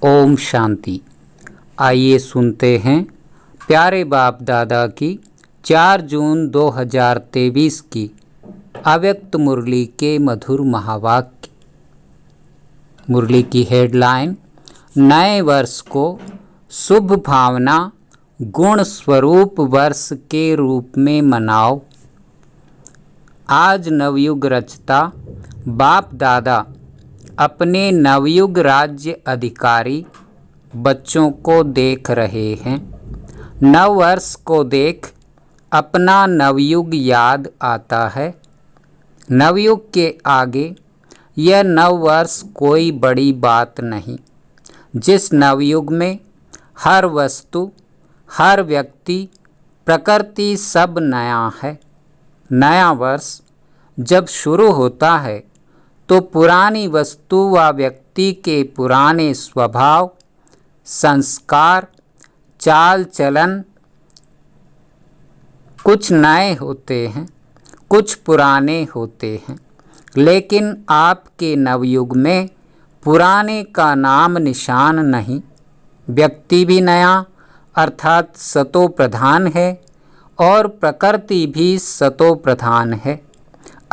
ओम शांति। आइए सुनते हैं प्यारे बाप दादा की 4 जून 2023 की अव्यक्त मुरली के मधुर महावाक्य। मुरली की हेडलाइन, नए वर्ष को शुभ भावना गुण स्वरूप वर्ष के रूप में मनाओ। आज नवयुग रचता बाप दादा अपने नवयुग राज्य अधिकारी बच्चों को देख रहे हैं। नव वर्ष को देख अपना नवयुग याद आता है। नवयुग के आगे यह नव वर्ष कोई बड़ी बात नहीं। जिस नवयुग में हर वस्तु, हर व्यक्ति, प्रकृति सब नया है। नया वर्ष जब शुरू होता है तो पुरानी वस्तु व व्यक्ति के पुराने स्वभाव, संस्कार, चाल चलन कुछ नए होते हैं, कुछ पुराने होते हैं। लेकिन आपके नवयुग में पुराने का नाम निशान नहीं। व्यक्ति भी नया अर्थात सतो प्रधान है और प्रकृति भी सतो प्रधान है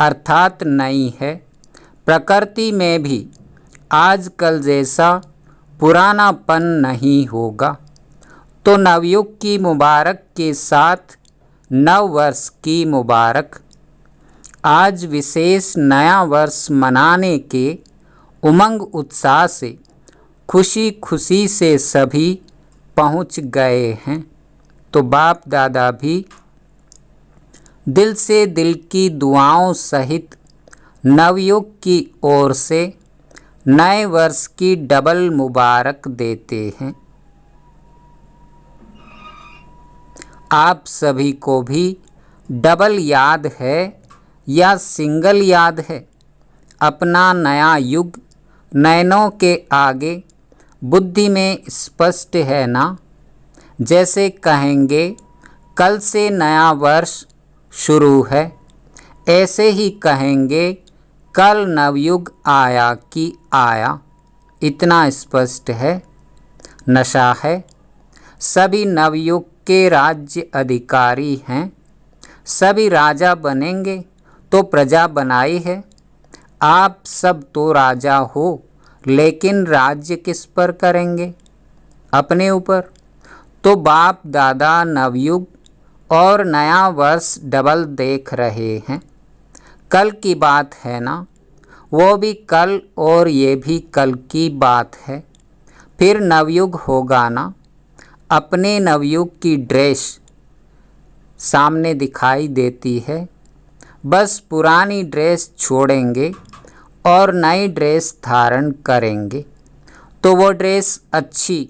अर्थात नई है। प्रकृति में भी आजकल जैसा पुरानापन नहीं होगा। तो नवयुग की मुबारक के साथ नव वर्ष की मुबारक। आज विशेष नया वर्ष मनाने के उमंग उत्साह से खुशी खुशी से सभी पहुंच गए हैं। तो बाप दादा भी दिल से दिल की दुआओं सहित नवयुग की ओर से नए वर्ष की डबल मुबारक देते हैं। आप सभी को भी डबल याद है या सिंगल याद है? अपना नया युग नयनों के आगे बुद्धि में स्पष्ट है ना? जैसे कहेंगे कल से नया वर्ष शुरू है, ऐसे ही कहेंगे कल नवयुग आया कि आया। इतना स्पष्ट है। नशा है। सभी नवयुग के राज्य अधिकारी हैं। सभी राजा बनेंगे तो प्रजा बनाई है। आप सब तो राजा हो, लेकिन राज्य किस पर करेंगे? अपने ऊपर। तो बाप दादा नवयुग और नया वर्ष डबल देख रहे हैं। कल की बात है ना, वो भी कल और ये भी कल की बात है। फिर नवयुग होगा ना। अपने नवयुग की ड्रेस सामने दिखाई देती है। बस पुरानी ड्रेस छोड़ेंगे और नई ड्रेस धारण करेंगे तो वो ड्रेस अच्छी,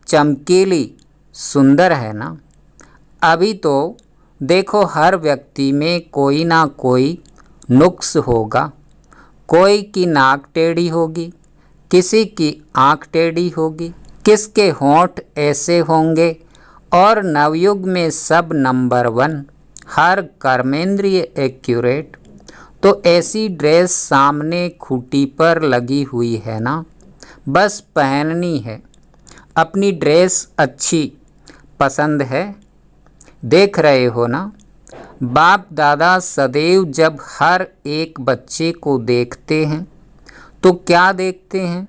चमकीली, सुंदर है ना। अभी तो देखो हर व्यक्ति में कोई ना कोई नुक्स होगा। कोई की नाक टेढ़ी होगी, किसी की आँख टेढ़ी होगी, किसके होंठ ऐसे होंगे। और नवयुग में सब नंबर 1, हर कर्मेंद्रिय एक्यूरेट। तो ऐसी ड्रेस सामने खूंटी पर लगी हुई है ना, बस पहननी है। अपनी ड्रेस अच्छी पसंद है, देख रहे हो ना। बाप दादा सदैव जब हर एक बच्चे को देखते हैं तो क्या देखते हैं?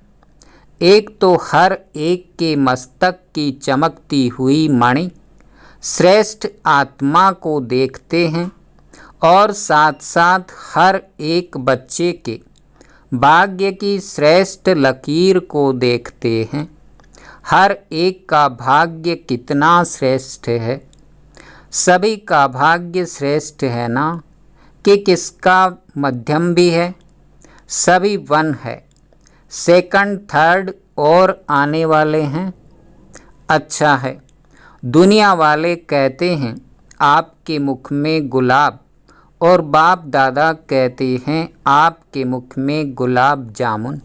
एक तो हर एक के मस्तक की चमकती हुई मणि श्रेष्ठ आत्मा को देखते हैं और साथ साथ हर एक बच्चे के भाग्य की श्रेष्ठ लकीर को देखते हैं। हर एक का भाग्य कितना श्रेष्ठ है। सभी का भाग्य श्रेष्ठ है ना, कि किसका मध्यम भी है। सभी 1 है, सेकंड, थर्ड और आने वाले हैं। अच्छा है। दुनिया वाले कहते हैं आपके मुख में गुलाब, और बाप दादा कहते हैं आपके मुख में गुलाब जामुन।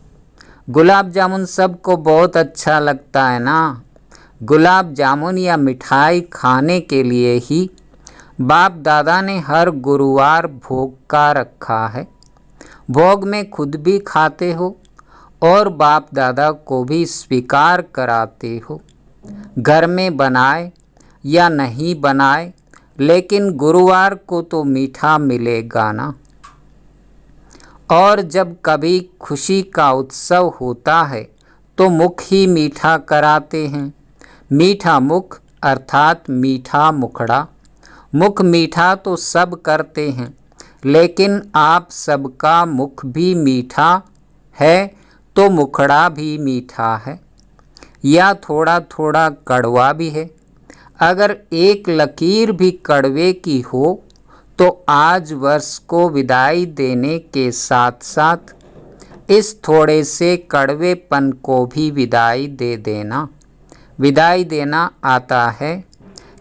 गुलाब जामुन सबको बहुत अच्छा लगता है ना। गुलाब जामुन या मिठाई खाने के लिए ही बाप दादा ने हर गुरुवार भोग का रखा है। भोग में खुद भी खाते हो और बाप दादा को भी स्वीकार कराते हो। घर में बनाए या नहीं बनाए, लेकिन गुरुवार को तो मीठा मिलेगा ना। और जब कभी खुशी का उत्सव होता है तो मुख ही मीठा कराते हैं। मीठा मुख अर्थात मीठा मुखड़ा। मुख मीठा तो सब करते हैं, लेकिन आप सबका मुख भी मीठा है तो मुखड़ा भी मीठा है, या थोड़ा थोड़ा कड़वा भी है। अगर एक लकीर भी कड़वे की हो तो आज वर्ष को विदाई देने के साथ साथ इस थोड़े से कड़वेपन को भी विदाई दे देना। विदाई देना आता है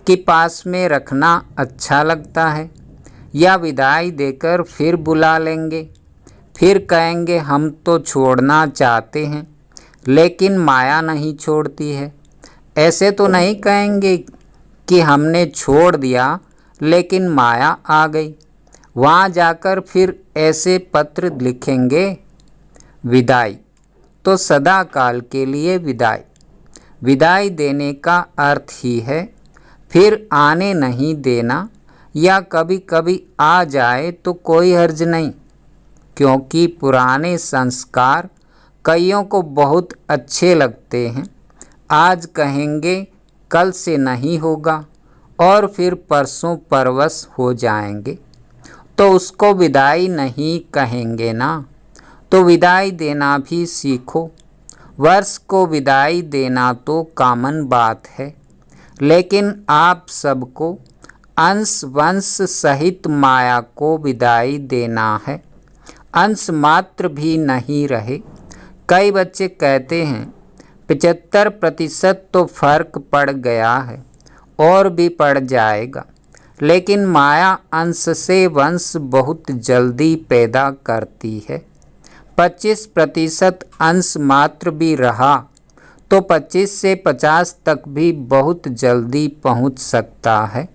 कि पास में रखना अच्छा लगता है, या विदाई देकर फिर बुला लेंगे, फिर कहेंगे हम तो छोड़ना चाहते हैं लेकिन माया नहीं छोड़ती है। ऐसे तो नहीं कहेंगे कि हमने छोड़ दिया लेकिन माया आ गई। वहाँ जाकर फिर ऐसे पत्र लिखेंगे, विदाई तो सदा काल के लिए विदाई। विदाई देने का अर्थ ही है फिर आने नहीं देना, या कभी कभी आ जाए तो कोई हर्ज नहीं, क्योंकि पुराने संस्कार कईयों को बहुत अच्छे लगते हैं। आज कहेंगे कल से नहीं होगा और फिर परसों परवश हो जाएंगे, तो उसको विदाई नहीं कहेंगे ना। तो विदाई देना भी सीखो। वर्ष को विदाई देना तो कॉमन बात है, लेकिन आप सबको अंश वंश सहित माया को विदाई देना है। अंश मात्र भी नहीं रहे। कई बच्चे कहते हैं 75% तो फर्क पड़ गया है और भी पड़ जाएगा, लेकिन माया अंश से वंश बहुत जल्दी पैदा करती है। 25% अंश मात्र भी रहा तो 25 से 50 तक भी बहुत जल्दी पहुंच सकता है।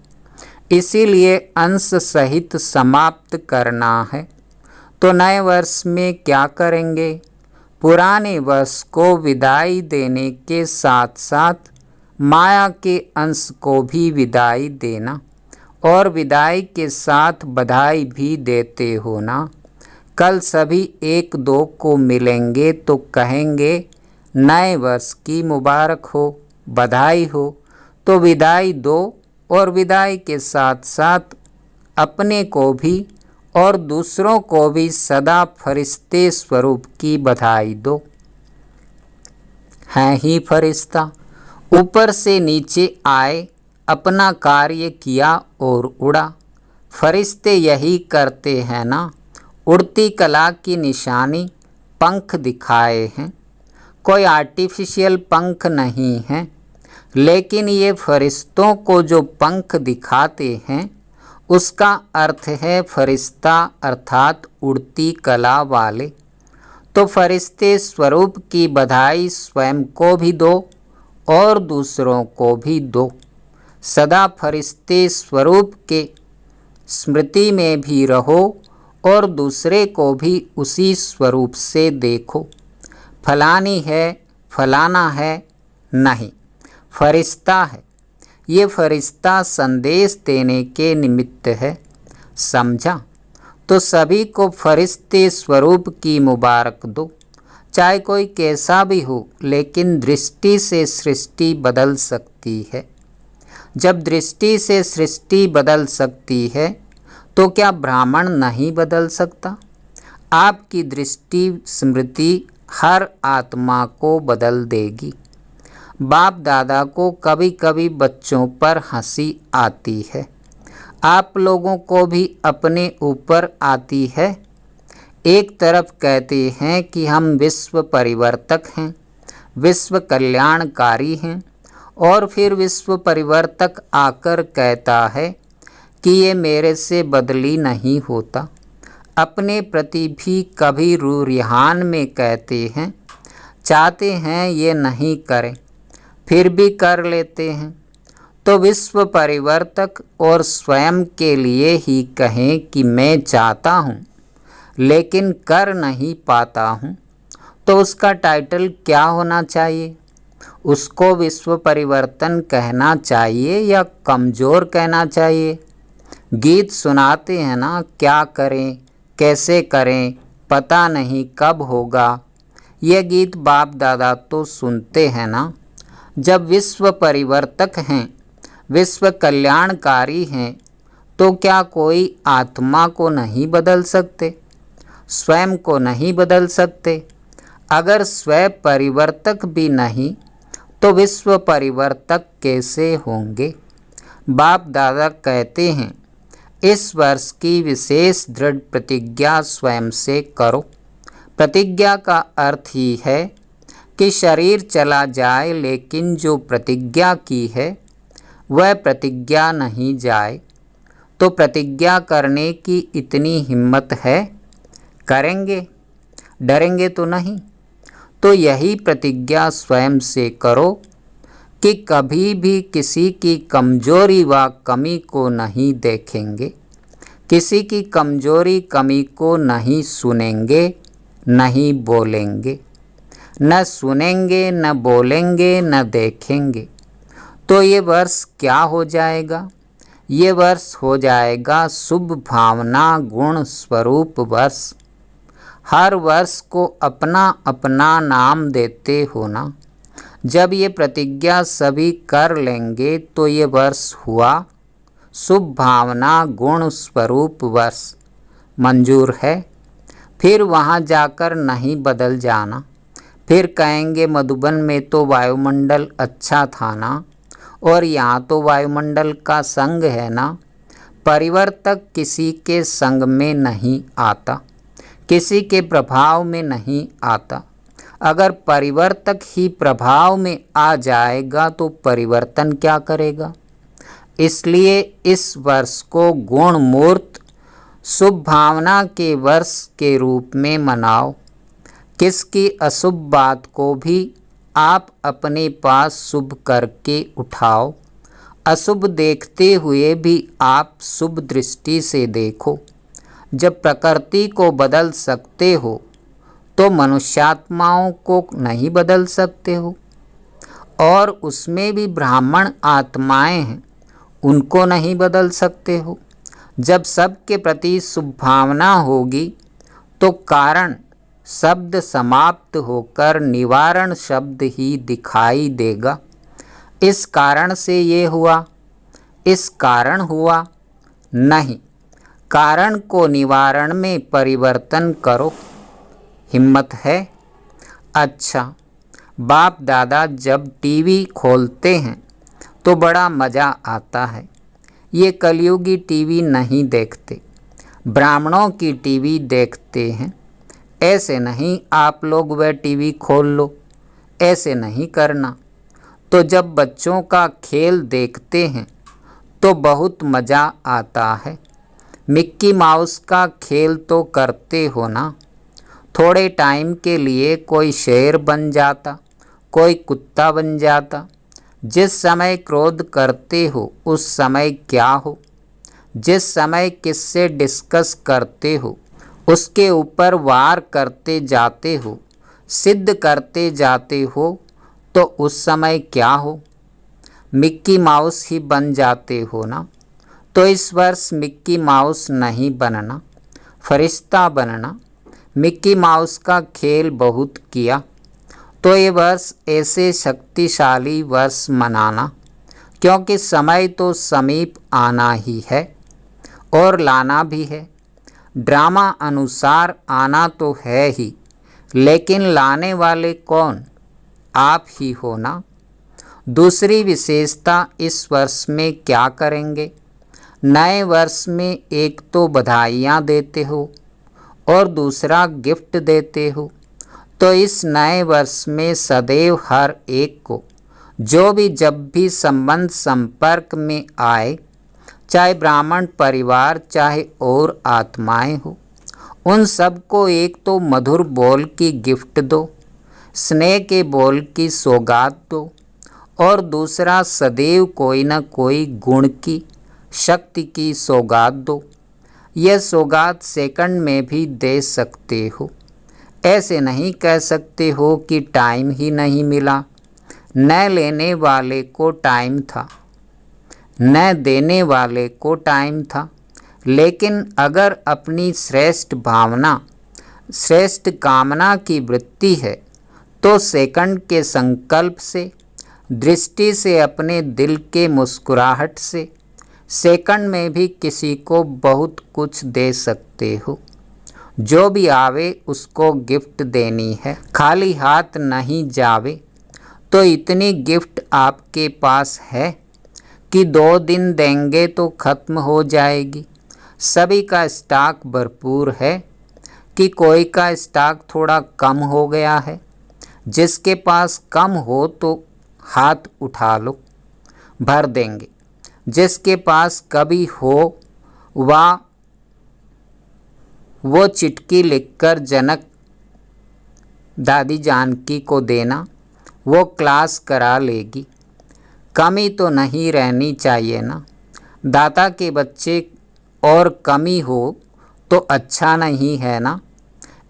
इसीलिए अंश सहित समाप्त करना है। तो नए वर्ष में क्या करेंगे? पुराने वर्ष को विदाई देने के साथ साथ माया के अंश को भी विदाई देना, और विदाई के साथ बधाई भी देते हो ना। कल सभी एक दो को मिलेंगे तो कहेंगे नए वर्ष की मुबारक हो, बधाई हो, तो विदाई दो, और विदाई के साथ साथ अपने को भी और दूसरों को भी सदा फरिश्ते स्वरूप की बधाई दो। हैं ही फरिश्ता, ऊपर से नीचे आए, अपना कार्य किया और उड़ा। फरिश्ते यही करते हैं ना। उड़ती कला की निशानी पंख दिखाए हैं। कोई आर्टिफिशियल पंख नहीं है, लेकिन ये फरिश्तों को जो पंख दिखाते हैं उसका अर्थ है फरिश्ता अर्थात उड़ती कला वाले। तो फरिश्ते स्वरूप की बधाई स्वयं को भी दो और दूसरों को भी दो। सदा फरिश्ते स्वरूप के स्मृति में भी रहो और दूसरे को भी उसी स्वरूप से देखो। फलानी है, फलाना है नहीं, फरिश्ता है। ये फरिश्ता संदेश देने के निमित्त है, समझा? तो सभी को फरिश्ते स्वरूप की मुबारक दो। चाहे कोई कैसा भी हो, लेकिन दृष्टि से सृष्टि बदल सकती है। जब दृष्टि से सृष्टि बदल सकती है तो क्या ब्राह्मण नहीं बदल सकता? आपकी दृष्टि स्मृति हर आत्मा को बदल देगी। बाप दादा को कभी कभी बच्चों पर हंसी आती है। आप लोगों को भी अपने ऊपर आती है। एक तरफ कहते हैं कि हम विश्व परिवर्तक हैं, विश्व कल्याणकारी हैं, और फिर विश्व परिवर्तक आकर कहता है कि ये मेरे से बदली नहीं होता। अपने प्रति भी कभी रूरिहान में कहते हैं, चाहते हैं ये नहीं करें, फिर भी कर लेते हैं। तो विश्व परिवर्तक और स्वयं के लिए ही कहें कि मैं चाहता हूँ लेकिन कर नहीं पाता हूँ, तो उसका टाइटल क्या होना चाहिए? उसको विश्व परिवर्तन कहना चाहिए या कमज़ोर कहना चाहिए? गीत सुनाते हैं ना, क्या करें कैसे करें पता नहीं कब होगा। ये गीत बाप दादा तो सुनते हैं ना। जब विश्व परिवर्तक हैं, विश्व कल्याणकारी हैं, तो क्या कोई आत्मा को नहीं बदल सकते? स्वयं को नहीं बदल सकते? अगर स्वयं परिवर्तक भी नहीं तो विश्व परिवर्तक कैसे होंगे? बाप दादा कहते हैं, इस वर्ष की विशेष दृढ़ प्रतिज्ञा स्वयं से करो। प्रतिज्ञा का अर्थ ही है कि शरीर चला जाए, लेकिन जो प्रतिज्ञा की है वह प्रतिज्ञा नहीं जाए। तो प्रतिज्ञा करने की इतनी हिम्मत है? करेंगे, डरेंगे तो नहीं। तो यही प्रतिज्ञा स्वयं से करो कि कभी भी किसी की कमजोरी व कमी को नहीं देखेंगे, किसी की कमजोरी कमी को नहीं सुनेंगे, नहीं बोलेंगे, न सुनेंगे, न बोलेंगे, न देखेंगे। तो ये वर्ष क्या हो जाएगा? ये वर्ष हो जाएगा शुभ भावना गुण स्वरूप वर्ष। हर वर्ष को अपना अपना नाम देते हो ना। जब ये प्रतिज्ञा सभी कर लेंगे तो ये वर्ष हुआ शुभ भावना गुण स्वरूप वर्ष। मंजूर है? फिर वहाँ जाकर नहीं बदल जाना। फिर कहेंगे मधुबन में तो वायुमंडल अच्छा था ना, और यहाँ तो वायुमंडल का संग है ना। परिवर्तक किसी के संग में नहीं आता, किसी के प्रभाव में नहीं आता। अगर परिवर्तक ही प्रभाव में आ जाएगा तो परिवर्तन क्या करेगा? इसलिए इस वर्ष को गुण मूर्त शुभ भावना के वर्ष के रूप में मनाओ। किसकी अशुभ बात को भी आप अपने पास शुभ करके उठाओ। अशुभ देखते हुए भी आप शुभ दृष्टि से देखो। जब प्रकृति को बदल सकते हो तो मनुष्यात्माओं को नहीं बदल सकते हो? और उसमें भी ब्राह्मण आत्माएं हैं, उनको नहीं बदल सकते हो? जब सबके प्रति शुभ भावना होगी तो कारण शब्द समाप्त होकर निवारण शब्द ही दिखाई देगा। इस कारण से ये हुआ, इस कारण हुआ नहीं। कारण को निवारण में परिवर्तन करो। हिम्मत है? अच्छा, बाप दादा जब टीवी खोलते हैं तो बड़ा मज़ा आता है। ये कलयुगी टीवी नहीं देखते, ब्राह्मणों की टीवी देखते हैं। ऐसे नहीं आप लोग वह टीवी खोल लो, ऐसे नहीं करना। तो जब बच्चों का खेल देखते हैं तो बहुत मज़ा आता है। मिक्की माउस का खेल तो करते हो ना। थोड़े टाइम के लिए कोई शेर बन जाता, कोई कुत्ता बन जाता। जिस समय क्रोध करते हो उस समय क्या हो? जिस समय किससे डिस्कस करते हो उसके ऊपर वार करते जाते हो, सिद्ध करते जाते हो, तो उस समय क्या हो? मिक्की माउस ही बन जाते हो ना। तो इस वर्ष मिक्की माउस नहीं बनना, फरिश्ता बनना। मिक्की माउस का खेल बहुत किया, तो ये वर्ष ऐसे शक्तिशाली वर्ष मनाना, क्योंकि समय तो समीप आना ही है और लाना भी है। ड्रामा अनुसार आना तो है ही, लेकिन लाने वाले कौन? आप ही हो ना। दूसरी विशेषता, इस वर्ष में क्या करेंगे? नए वर्ष में एक तो बधाइयाँ देते हो और दूसरा गिफ्ट देते हो। तो इस नए वर्ष में सदैव हर एक को जो भी जब भी संबंध संपर्क में आए, चाहे ब्राह्मण परिवार चाहे और आत्माएं हो, उन सबको एक तो मधुर बोल की गिफ्ट दो, स्नेह के बोल की सौगात दो, और दूसरा सदैव कोई न कोई गुण की शक्ति की सौगात दो। यह सौगात सेकंड में भी दे सकते हो। ऐसे नहीं कह सकते हो कि टाइम ही नहीं मिला। न लेने वाले को टाइम था, न देने वाले को टाइम था। लेकिन अगर अपनी श्रेष्ठ भावना, श्रेष्ठ कामना की वृत्ति है तो सेकंड के संकल्प से, दृष्टि से, अपने दिल के मुस्कुराहट से सेकंड में भी किसी को बहुत कुछ दे सकते हो। जो भी आवे उसको गिफ्ट देनी है, खाली हाथ नहीं जावे। तो इतनी गिफ्ट आपके पास है कि 2 दिन देंगे तो ख़त्म हो जाएगी। सभी का स्टॉक भरपूर है कि कोई का स्टॉक थोड़ा कम हो गया है। जिसके पास कम हो तो हाथ उठा लो, भर देंगे। जिसके पास कभी हो वो चिट्ठी लिखकर जनक दादी जानकी को देना, वो क्लास करा लेगी। कमी तो नहीं रहनी चाहिए ना। दाता के बच्चे और कमी हो तो अच्छा नहीं है ना।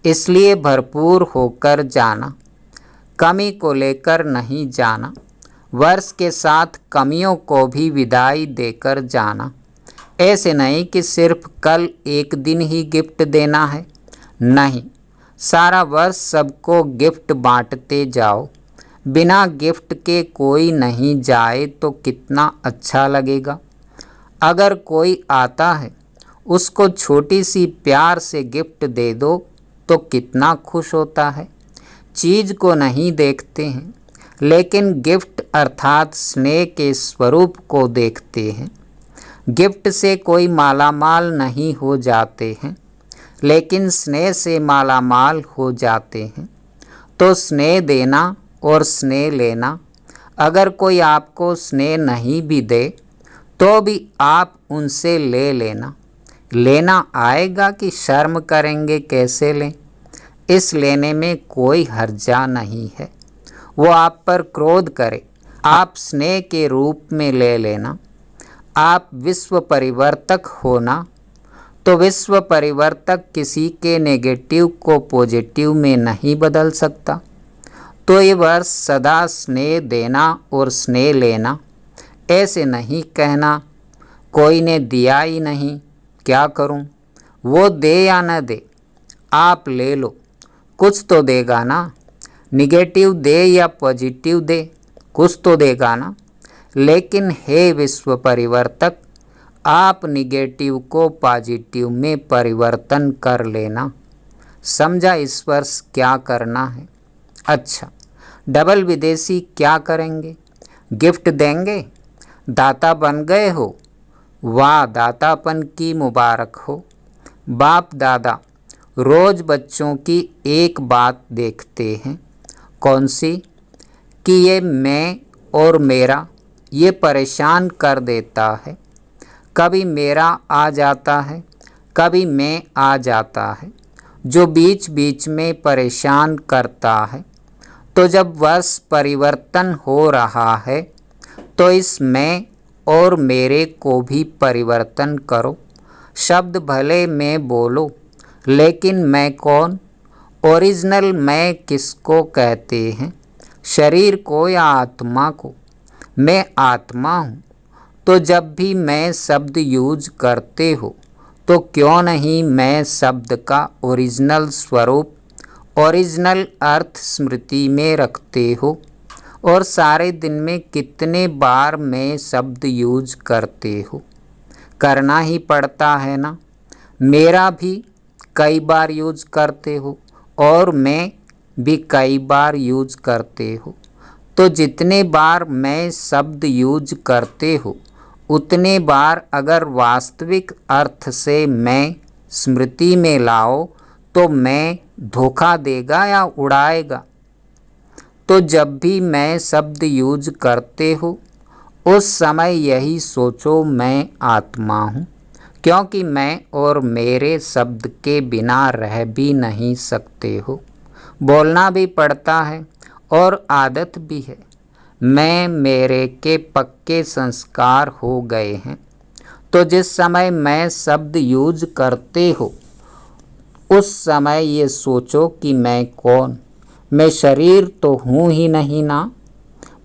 इसलिए भरपूर होकर जाना, कमी को लेकर नहीं जाना। वर्ष के साथ कमियों को भी विदाई देकर जाना। ऐसे नहीं कि सिर्फ कल एक दिन ही गिफ्ट देना है, नहीं, सारा वर्ष सबको गिफ्ट बांटते जाओ। बिना गिफ्ट के कोई नहीं जाए तो कितना अच्छा लगेगा। अगर कोई आता है उसको छोटी सी प्यार से गिफ्ट दे दो तो कितना खुश होता है। चीज़ को नहीं देखते हैं लेकिन गिफ्ट अर्थात स्नेह के स्वरूप को देखते हैं। गिफ्ट से कोई मालामाल नहीं हो जाते हैं लेकिन स्नेह से मालामाल हो जाते हैं। तो स्नेह देना और स्नेह लेना। अगर कोई आपको स्नेह नहीं भी दे तो भी आप उनसे ले लेना। लेना आएगा कि शर्म करेंगे कैसे लें। इस लेने में कोई हर्जा नहीं है। वो आप पर क्रोध करे, आप स्नेह के रूप में ले लेना। आप विश्व परिवर्तक हो ना, तो विश्व परिवर्तक किसी के नेगेटिव को पॉजिटिव में नहीं बदल सकता। तो ये वर्ष सदा स्नेह देना और स्नेह लेना। ऐसे नहीं कहना कोई ने दिया ही नहीं, क्या करूं। वो दे या न दे, आप ले लो, कुछ तो देगा ना। निगेटिव दे या पॉजिटिव दे, कुछ तो देगा ना। लेकिन हे विश्व परिवर्तक, आप निगेटिव को पॉजिटिव में परिवर्तन कर लेना। समझा इस वर्ष क्या करना है। अच्छा, डबल विदेशी क्या करेंगे? गिफ्ट देंगे। दाता बन गए हो, वाह, दातापन की मुबारक हो। बाप दादा रोज़ बच्चों की एक बात देखते हैं। कौन सी? कि ये मैं और मेरा, ये परेशान कर देता है। कभी मेरा आ जाता है, कभी मैं आ जाता है, जो बीच बीच में परेशान करता है। तो जब वर्ष परिवर्तन हो रहा है तो इस मैं और मेरे को भी परिवर्तन करो। शब्द भले मैं बोलो लेकिन मैं कौन? ओरिजिनल मैं किसको कहते हैं? शरीर को या आत्मा को? मैं आत्मा हूँ। तो जब भी मैं शब्द यूज करते हो तो क्यों नहीं मैं शब्द का ओरिजिनल स्वरूप, ओरिजिनल अर्थ स्मृति में रखते हो? और सारे दिन में कितने बार मैं शब्द यूज करते हो? करना ही पड़ता है ना। मेरा भी कई बार यूज करते हो और मैं भी कई बार यूज करते हो। तो जितने बार मैं शब्द यूज करते हो उतने बार अगर वास्तविक अर्थ से मैं स्मृति में लाओ तो मैं धोखा देगा या उड़ाएगा? तो जब भी मैं शब्द यूज करते हो उस समय यही सोचो मैं आत्मा हूँ, क्योंकि मैं और मेरे शब्द के बिना रह भी नहीं सकते हो। बोलना भी पड़ता है और आदत भी है। मैं मेरे के पक्के संस्कार हो गए हैं। तो जिस समय मैं शब्द यूज करते हो उस समय ये सोचो कि मैं कौन, मैं शरीर तो हूँ ही नहीं ना।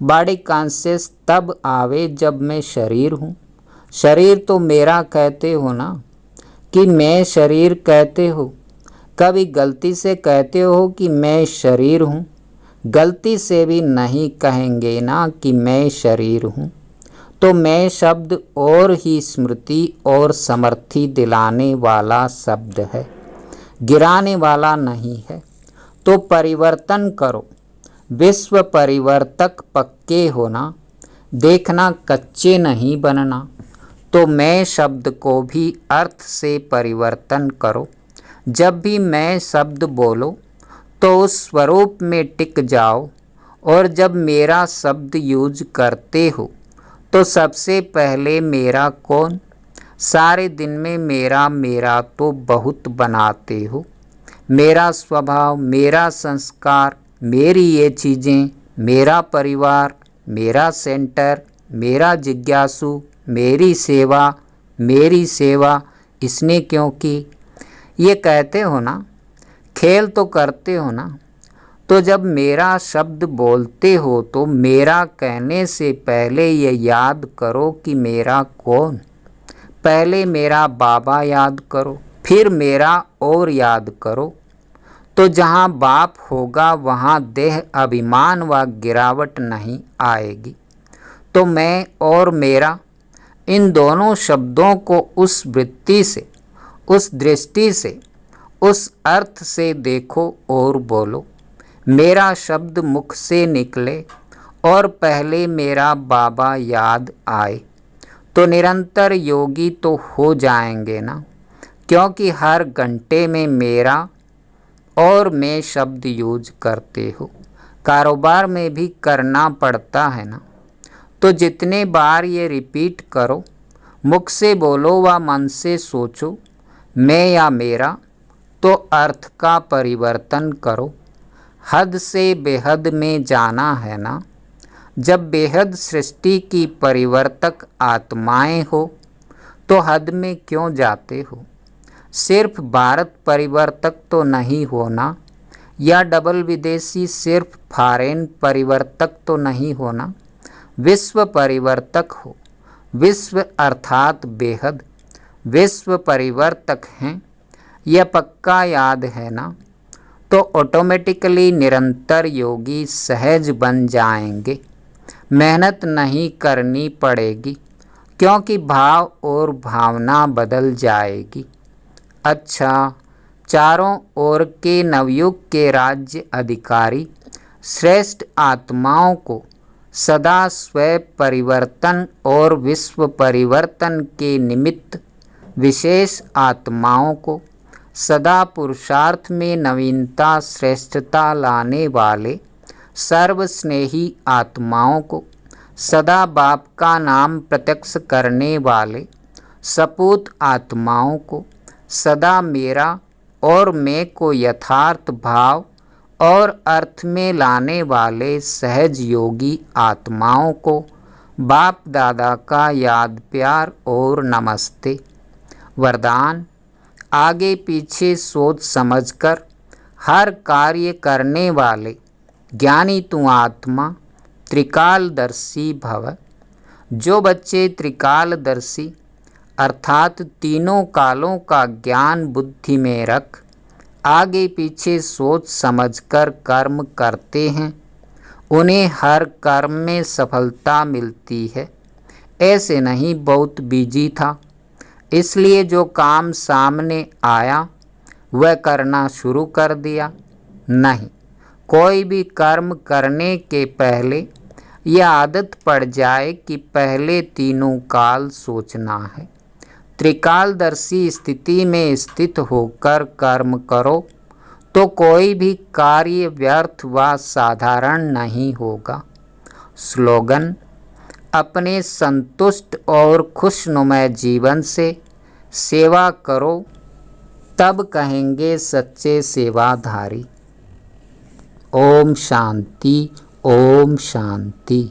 बॉडी कॉन्शियस तब आवे जब मैं शरीर हूँ। शरीर तो मेरा कहते हो ना, कि मैं शरीर कहते हो। कभी गलती से कहते हो कि मैं शरीर हूँ, गलती से भी नहीं कहेंगे ना कि मैं शरीर हूँ। तो मैं शब्द और ही स्मृति और समर्थी दिलाने वाला शब्द है, गिराने वाला नहीं है। तो परिवर्तन करो, विश्व परिवर्तक पक्के होना, देखना कच्चे नहीं बनना। तो मैं शब्द को भी अर्थ से परिवर्तन करो। जब भी मैं शब्द बोलो तो उस स्वरूप में टिक जाओ। और जब मेरा शब्द यूज करते हो तो सबसे पहले मेरा कौन, सारे दिन में मेरा मेरा तो बहुत बनाते हो। मेरा स्वभाव, मेरा संस्कार, मेरी ये चीज़ें, मेरा परिवार, मेरा सेंटर, मेरा जिज्ञासु, मेरी सेवा इसने क्यों की, ये कहते हो ना, खेल तो करते हो ना। तो जब मेरा शब्द बोलते हो तो मेरा कहने से पहले ये याद करो कि मेरा कौन। पहले मेरा बाबा याद करो, फिर मेरा और याद करो। तो जहाँ बाप होगा वहाँ देह अभिमान व गिरावट नहीं आएगी। तो मैं और मेरा, इन दोनों शब्दों को उस वृत्ति से, उस दृष्टि से, उस अर्थ से देखो और बोलो। मेरा शब्द मुख से निकले और पहले मेरा बाबा याद आए तो निरंतर योगी तो हो जाएंगे ना, क्योंकि हर घंटे में मेरा और मैं शब्द यूज करते हो। कारोबार में भी करना पड़ता है ना। तो जितने बार ये रिपीट करो, मुख से बोलो व मन से सोचो, मैं या मेरा, तो अर्थ का परिवर्तन करो। हद से बेहद में जाना है ना। जब बेहद सृष्टि की परिवर्तक आत्माएं हो तो हद में क्यों जाते हो। सिर्फ भारत परिवर्तक तो नहीं होना, या डबल विदेशी सिर्फ फॉरेन परिवर्तक तो नहीं होना। विश्व परिवर्तक हो। विश्व अर्थात बेहद, विश्व परिवर्तक हैं, यह पक्का याद है ना। तो ऑटोमेटिकली निरंतर योगी सहज बन जाएंगे। मेहनत नहीं करनी पड़ेगी, क्योंकि भाव और भावना बदल जाएगी। अच्छा, चारों ओर के नवयुग के राज्य अधिकारी श्रेष्ठ आत्माओं को सदा स्वयं परिवर्तन और विश्व परिवर्तन के निमित्त विशेष आत्माओं को सदा पुरुषार्थ में नवीनता श्रेष्ठता लाने वाले सर्वस्नेही आत्माओं को सदा बाप का नाम प्रत्यक्ष करने वाले सपूत आत्माओं को सदा मेरा और मैं को यथार्थ भाव और अर्थ में लाने वाले सहज योगी आत्माओं को बाप दादा का याद प्यार और नमस्ते। वरदान, आगे पीछे सोच समझकर हर कार्य करने वाले ज्ञानी तू आत्मा त्रिकालदर्शी भव। जो बच्चे त्रिकालदर्शी अर्थात तीनों कालों का ज्ञान बुद्धि में रख आगे पीछे सोच समझकर कर्म करते हैं, उन्हें हर कर्म में सफलता मिलती है। ऐसे नहीं बहुत बिजी था इसलिए जो काम सामने आया वह करना शुरू कर दिया। नहीं, कोई भी कर्म करने के पहले यह आदत पड़ जाए कि पहले तीनों काल सोचना है। त्रिकालदर्शी स्थिति में स्थित होकर कर्म करो तो कोई भी कार्य व्यर्थ व साधारण नहीं होगा। स्लोगन, अपने संतुष्ट और खुशनुमा जीवन से सेवा करो, तब कहेंगे सच्चे सेवाधारी। ओम शांति, ओम शांति।